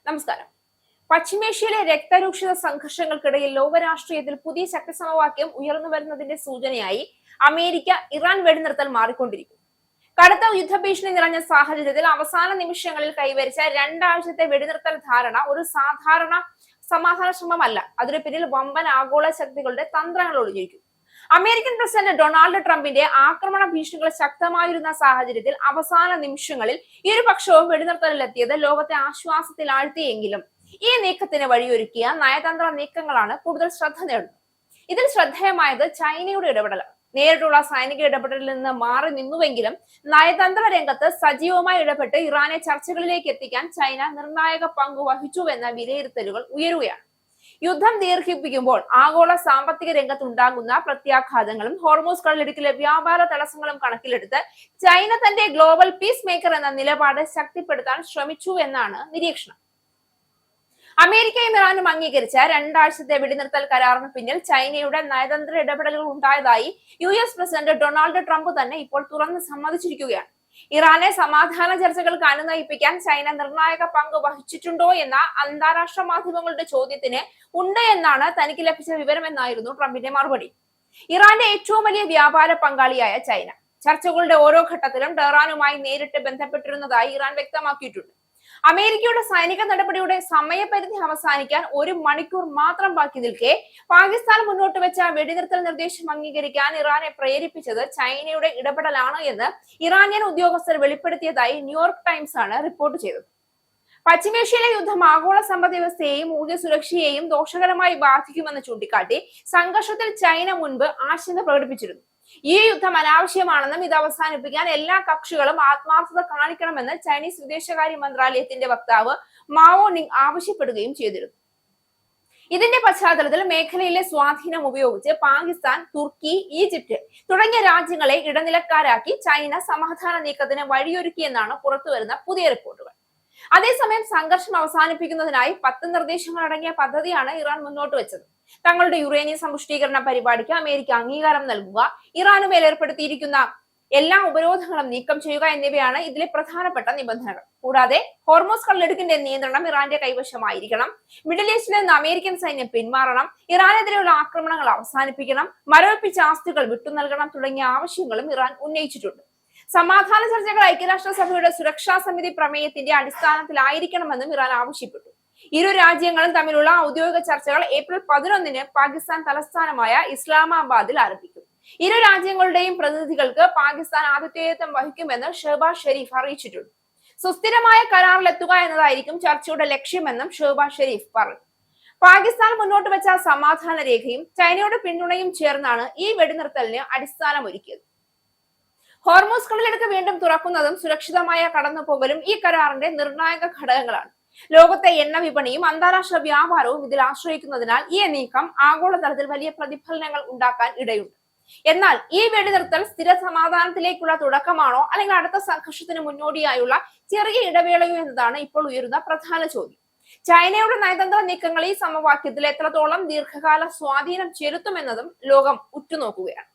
നമസ്കാരം. പശ്ചിമേഷ്യയിലെ രക്തരൂക്ഷിത സംഘർഷങ്ങൾക്കിടയിൽ ലോകരാഷ്ട്രീയത്തിൽ പുതിയ ശക്തി സമവാക്യം ഉയർന്നു വരുന്നതിന്റെ സൂചനയായി അമേരിക്ക ഇറാൻ വെടിനിർത്തൽ മാറിക്കൊണ്ടിരിക്കുന്നു. കടുത്ത യുദ്ധഭീഷണി നിറഞ്ഞ സാഹചര്യത്തിൽ അവസാന നിമിഷങ്ങളിൽ കൈവരിച്ച രണ്ടാഴ്ചത്തെ വെടിനിർത്തൽ ധാരണ ഒരു സാധാരണ സമാധാന ശ്രമമല്ല. അതിനു പിന്നിൽ വമ്പൻ ആഗോള ശക്തികളുടെ തന്ത്രങ്ങൾ ഒളിഞ്ഞിരിക്കുന്നു. അമേരിക്കൻ പ്രസിഡന്റ് ഡൊണാൾഡ് ട്രംപിന്റെ ആക്രമണ ഭീഷണികൾ ശക്തമായിരുന്ന സാഹചര്യത്തിൽ അവസാന നിമിഷങ്ങളിൽ ഇരുപക്ഷവും വെടിനിർത്തലിലെത്തിയത് ലോകത്തെ ആശ്വാസത്തിൽ ആഴ്ത്തിയെങ്കിലും ഈ നീക്കത്തിന് വഴിയൊരുക്കിയ നയതന്ത്ര നീക്കങ്ങളാണ് കൂടുതൽ ശ്രദ്ധ നേടുന്നത്. ഇതിൽ ശ്രദ്ധേയമായത് ചൈനയുടെ ഇടപെടലാണ്. നേരിട്ടുള്ള സൈനിക ഇടപെടലിൽ നിന്ന് മാറി നിന്നുവെങ്കിലും നയതന്ത്ര രംഗത്ത് സജീവമായി ഇടപെട്ട് ഇറാനെ ചർച്ചകളിലേക്ക് എത്തിക്കാൻ ചൈന നിർണായക പങ്ക് വഹിച്ചുവെന്ന വിലയിരുത്തലുകൾ ഉയരുകയാണ്. യുദ്ധം ദീർഘിപ്പിക്കുമ്പോൾ ആഗോള സാമ്പത്തിക രംഗത്തുണ്ടാകുന്ന പ്രത്യാഘാതങ്ങളും ഹോർമൂസ് കടലിടുക്കിലെ വ്യാപാര തടസ്സങ്ങളും കണക്കിലെടുത്ത് ചൈന തന്റെ ഗ്ലോബൽ പീസ് മേക്കർ എന്ന നിലപാട് ശക്തിപ്പെടുത്താൻ ശ്രമിച്ചു എന്നാണ് നിരീക്ഷണം. അമേരിക്കയും ഇറാനും അംഗീകരിച്ച രണ്ടാഴ്ചത്തെ വെടിനിർത്തൽ കരാറിന് പിന്നിൽ ചൈനയുടെ നയതന്ത്ര ഇടപെടലുകൾ ഉണ്ടായതായി US പ്രസിഡന്റ് ഡൊണാൾഡ് ട്രംപ് തന്നെ ഇപ്പോൾ തുറന്ന് സമ്മതിച്ചിരിക്കുകയാണ്. ഇറാനെ സമാധാന ചർച്ചകൾക്ക് അനുനയിപ്പിക്കാൻ ചൈന നിർണായക പങ്ക് വഹിച്ചിട്ടുണ്ടോ എന്ന അന്താരാഷ്ട്ര മാധ്യമങ്ങളുടെ ചോദ്യത്തിന് ഉണ്ട് എന്നാണ് തനിക്ക് ലഭിച്ച വിവരമെന്നായിരുന്നു ട്രംപിന്റെ മറുപടി. ഇറാന്റെ ഏറ്റവും വലിയ വ്യാപാര പങ്കാളിയായ ചൈന ചർച്ചകളുടെ ഓരോ ഘട്ടത്തിലും ടെഹ്റാനുമായി നേരിട്ട് ബന്ധപ്പെട്ടിരുന്നതായി ഇറാൻ വ്യക്തമാക്കിയിട്ടുണ്ട്. അമേരിക്കയുടെ സൈനിക നടപടിയുടെ സമയപരിധി അവസാനിക്കാൻ 1 മണിക്കൂർ മാത്രം ബാക്കി നിൽക്കെ പാകിസ്ഥാൻ മുന്നോട്ട് വെച്ച വെടിനിർത്തൽ നിർദ്ദേശം അംഗീകരിക്കാൻ ഇറാനെ പ്രേരിപ്പിച്ചത് ചൈനയുടെ ഇടപെടലാണ് എന്ന് ഇറാനിയൻ ഉദ്യോഗസ്ഥർ വെളിപ്പെടുത്തിയതായി ന്യൂയോർക്ക് ടൈംസ് ആണ് റിപ്പോർട്ട് ചെയ്തത്. പശ്ചിമേഷ്യയിലെ യുദ്ധം ആഗോള സമ്പദ് വ്യവസ്ഥയെയും ഊർജ്ജ സുരക്ഷയെയും ദോഷകരമായി ബാധിക്കുമെന്ന് ചൂണ്ടിക്കാട്ടി സംഘർഷത്തിൽ ചൈന മുൻപ് ആശങ്ക പ്രകടിപ്പിച്ചിരുന്നു. ഈ യുദ്ധം അനാവശ്യമാണെന്നും ഇത് അവസാനിപ്പിക്കാൻ എല്ലാ കക്ഷികളും ആത്മാർത്ഥത കാണിക്കണമെന്ന് ചൈനീസ് വിദേശകാര്യ മന്ത്രാലയത്തിന്റെ വക്താവ് മാവോ നിങ് ആവശ്യപ്പെടുകയും ചെയ്തിരുന്നു. ഇതിന്റെ പശ്ചാത്തലത്തിൽ മേഖലയിലെ സ്വാധീനം ഉപയോഗിച്ച് പാകിസ്ഥാൻ, തുർക്കി, ഈജിപ്ത് തുടങ്ങിയ രാജ്യങ്ങളെ ഇടനിലക്കാരാക്കി ചൈന സമാധാന നീക്കത്തിന് വഴിയൊരുക്കിയെന്നാണ് പുറത്തുവരുന്ന പുതിയ റിപ്പോർട്ടുകൾ. അതേസമയം സംഘർഷം അവസാനിപ്പിക്കുന്നതിനായി 10 നിർദ്ദേശങ്ങൾ അടങ്ങിയ പദ്ധതിയാണ് ഇറാൻ മുന്നോട്ട് വെച്ചത്. തങ്ങളുടെ യുറേനിയം സമ്പുഷ്ടീകരണ പരിപാടിക്ക് അമേരിക്ക അംഗീകാരം നൽകുക, ഇറാനുമേൽ ഏർപ്പെടുത്തിയിരിക്കുന്ന എല്ലാ ഉപരോധങ്ങളും നീക്കം ചെയ്യുക എന്നിവയാണ് ഇതിലെ പ്രധാനപ്പെട്ട നിബന്ധനകൾ. കൂടാതെ ഹോർമൂസ് കടലിടുക്കിന്റെ നിയന്ത്രണം ഇറാന്റെ കൈവശമായിരിക്കണം, മിഡിൽ ഈസ്റ്റിൽ നിന്ന് അമേരിക്കൻ സൈന്യം പിന്മാറണം, ഇറാനെതിരെയുള്ള ആക്രമണങ്ങൾ അവസാനിപ്പിക്കണം, മരവിപ്പിച്ച ആസ്തികൾ വിട്ടുനൽകണം തുടങ്ങിയ ആവശ്യങ്ങളും ഇറാൻ ഉന്നയിച്ചിട്ടുണ്ട്. സമാധാന ചർച്ചകൾ ഐക്യരാഷ്ട്രസഭയുടെ സുരക്ഷാ സമിതി പ്രമേയത്തിന്റെ അടിസ്ഥാനത്തിലായിരിക്കണമെന്നും ഇറാൻ ആവശ്യപ്പെട്ടു. ഇരു രാജ്യങ്ങളും തമ്മിലുള്ള ഔദ്യോഗിക ചർച്ചകൾ ഏപ്രിൽ 11 പാകിസ്ഥാൻ തലസ്ഥാനമായ ഇസ്ലാമാബാദിൽ ആരംഭിക്കും. ഇരു രാജ്യങ്ങളുടെയും പ്രതിനിധികൾക്ക് പാകിസ്ഥാൻ ആതിഥേയത്വം വഹിക്കുമെന്ന് ഷഹബാസ് ഷെരീഫ് അറിയിച്ചിട്ടുണ്ട്. സുസ്ഥിരമായ കരാറിലെത്തുക എന്നതായിരിക്കും ചർച്ചയുടെ ലക്ഷ്യമെന്നും ഷഹബാസ് ഷെരീഫ് പറഞ്ഞു. പാകിസ്ഥാൻ മുന്നോട്ട് വെച്ച സമാധാന രേഖയും ചൈനയുടെ പിന്തുണയും ചേർന്നാണ് ഈ വെടിനിർത്തലിന് അടിസ്ഥാനമൊരുക്കിയത്. ഹോർമൂസ് കടലിടുക്ക് വീണ്ടും തുറക്കുന്നതും സുരക്ഷിതമായ കടന്നുപോകലും ഈ കരാറിന്റെ നിർണായക ഘടകങ്ങളാണ്. ലോകത്തെ എണ്ണ വിപണിയും അന്താരാഷ്ട്ര വ്യാപാരവും ഇതിൽ ആശ്രയിക്കുന്നതിനാൽ ഈ നീക്കം ആഗോളതലത്തിൽ വലിയ പ്രതിഫലനങ്ങൾ ഉണ്ടാക്കാൻ ഇടയുണ്ട്. എന്നാൽ ഈ വെടിനിർത്തൽ സ്ഥിര സമാധാനത്തിലേക്കുള്ള തുടക്കമാണോ അല്ലെങ്കിൽ അടുത്ത സംഘർഷത്തിന് മുന്നോടിയായുള്ള ചെറിയ ഇടവേളയോ എന്നതാണ് ഇപ്പോൾ ഉയരുന്ന പ്രധാന ചോദ്യം. ചൈനയുടെ നയതന്ത്ര നീക്കങ്ങൾ ഈ സമവാക്യത്തിൽ എത്രത്തോളം ദീർഘകാല സ്വാധീനം ചെലുത്തുമെന്നതും ലോകം ഉറ്റുനോക്കുകയാണ്.